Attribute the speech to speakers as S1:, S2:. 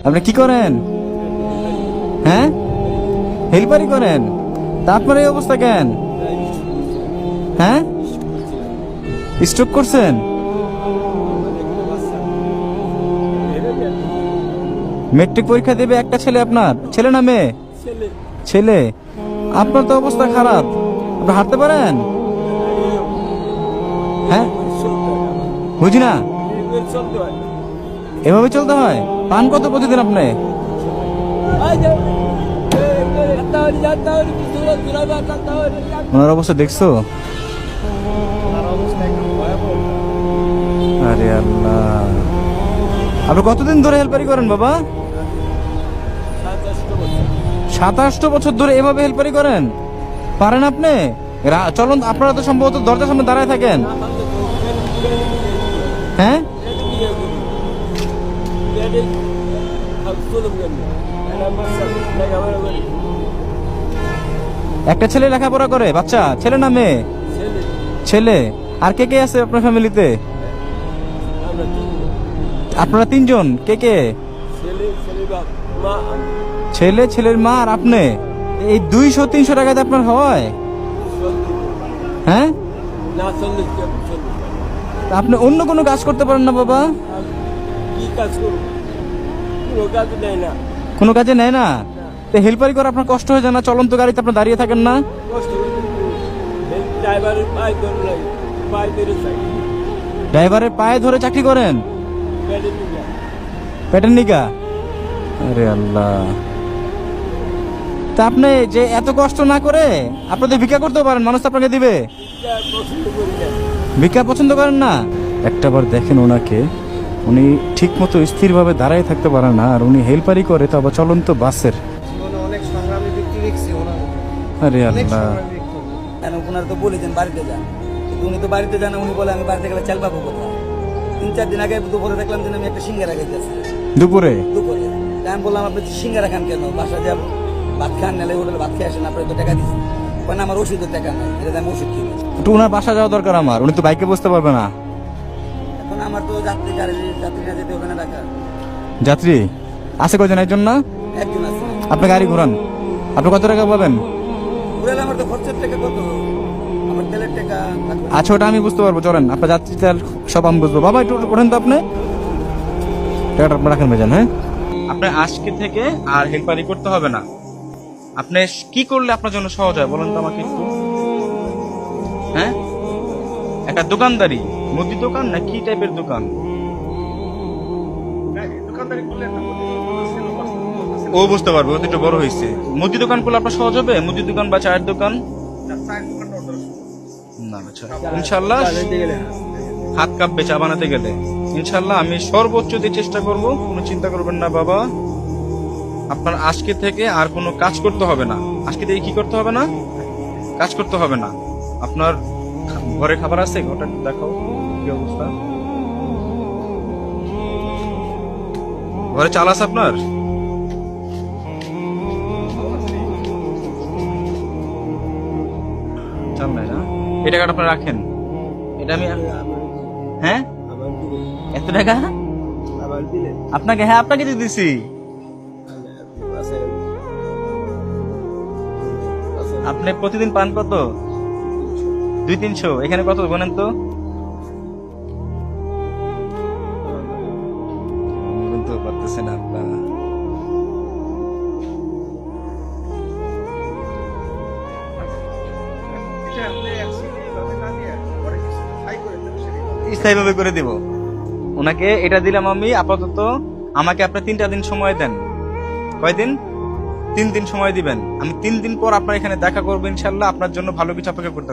S1: আপনি কি করেন? হ্যাঁ, হেল্পারি করেন? তা আপনার এই অবস্থা কেন? হ্যাঁ, স্ট্রোক করছেন? মেট্রিক পরীক্ষা দেবে একটা ছেলে, আপনার ছেলে না মেয়ে? ছেলে। আপনার তো অবস্থা খারাপ, আপনি হাঁটতে পারেন? হ্যাঁ, বুঝি না, এভাবে চলতে হয়? পান কত প্রতিদিন আপনি? ওনার অবস্থা দেখছো? আরে আল্লাহ, আপনি কতদিন ধরে হেল্পারি করেন বাবা? 27 বছর ধরে এভাবে হেল্পারি করেন? পারেন আপনি? চলুন, আপনারা তো সম্ভবত দরজার সামনে দাঁড়ায় থাকেন। হ্যাঁ, একটা ছেলে লেখাপড়া করে? বাচ্চা ছেলে না মেয়ে? ছেলে। আর কে কে আছে আপনার ফ্যামিলিতে? আপনারা তিনজন। কে কে? ছেলে, ছেলের মা আর আপনি। এই 200-300 টাকাতে আপনার হয়? হ্যাঁ, আপনি অন্য কোনো কাজ করতে পারেন না বাবা? কোনো কাজে নেয় না? হেল্পারি করে আপনার কষ্ট হয়ে যায় না? চলন্ত গাড়িতে আপনি দাঁড়িয়ে থাকেন না? ড্রাইভারের পায়ে ধরে চাকরি করেন? পেটের নিগা? আরে আল্লাহ, তা আপনি যে এত কষ্ট না করে আপনাদের ভিক্ষা করতে পারেন, মানুষ তো আপনাকে দিবে। ভিক্ষা পছন্দ করেন না? একটাবার দেখেন ওনাকে, উনি ঠিক মতো স্থিরভাবে দাঁড়ায় থাকতে পারে না, আর উনি হেল্পারি করে, তো আবার চলন্ত বাসের।
S2: অনেক সংগ্রামী ব্যক্তি দেখছি ওনার।
S1: আরে আল্লাহ,
S3: ওনারা তো বলেছেন বাড়িতে যান, কিন্তু উনি তো বাড়িতে যান, উনি বলে আমি বাড়িতে গেলে চাল পাবো কোথায়। 3-4 দিন আগে দুপুরে দেখলাম যে আমি একটা সিঙ্গারা খাইতেছি।
S1: দুপুরে?
S3: দুপুরে আমি বললাম আপনি সিঙ্গারা খান কেন? বাসা যাবো, ভাত খান, নাহলে হোটেলে ভাত খেয়ে আসেন, আপনার তো টাকা দিচ্ছি। মানে আমার ওষুধের টাকা নাই, এটা আমি ওষুধ কিনি।
S1: একটু ওনার বাসা যাওয়া দরকার আমার, উনি তো বাইকে বসতে পারবে না।
S3: এখন আমার তো যাত্রী গাড়ি, যাত্রী না যেতে হবে না টাকা।
S1: যাত্রী আছে কয়জন? একজন না?
S3: একজন আছে।
S1: আপনি গাড়ি ঘোরান, আপনি কত টাকা পাবেন?
S3: ঘুরালে আমার তো খরচের টাকা কত, আমার তেলের টাকা।
S1: আচ্ছা, ওটা আমি বুঝতে পারবো, চলেন। আপনার যাত্রী তেল সব আমি বুঝবো। বাবা একটু ওঠেন তো আপনি, টাকাটা আপনি রাখেন ভাইজান। হ্যাঁ, আপনি আজকে থেকে আর হেল্পারি করতে হবে না। আপনি কি করলে আপনার জন্য সহজ হয় বলেন তো আমাকে একটু। হ্যাঁ, একটা দোকানদারি, মুদি দোকান না কি টাইপের দোকান? ও বুঝতে পারবে, ও তো একটু বড় হয়েছে। মুদি দোকান করলে আপনার সহজ হবে? মুদি দোকান বা চায়ের দোকান? না, আচ্ছা, ইনশাল্লাহ হাত কাঁপবে চা বানাতে গেলে। ইনশাল্লাহ আমি সর্বোচ্চ দিয়ে চেষ্টা করব, কোনো চিন্তা করবেন না বাবা। আপনার আজকে থেকে আর কোনো কাজ করতে হবে না। আজকে থেকে কি করতে হবে না? কাজ করতে হবে না। আপনার ঘরে খাবার আছে? ঘরটা একটু দেখাও, কি অবস্থা। ঘরে চাল আছে আপনার? চাল নাই না? এই টাকাটা আপনি রাখেন, এটা আমি। হ্যাঁ, এত টাকা আপনাকে? হ্যাঁ, আপনাকে দিয়ে দিছি। আপনি প্রতিদিন পান কত? 200-300। এখানে কত বলেন তো? বলতে পারতেছেন আপনার? স্থায়ীভাবে করে দিব ওনাকে। এটা দিলাম আমি আপাতত। আমাকে আপনি 3টা দিন সময় দেন। কয়দিন? 3 দিন সময় দিবেন। আমি 3 দিন পর আপনার এখানে দেখা করবো ইনশাল্লাহ। আপনার জন্য ভালো কিছু অপেক্ষা করতে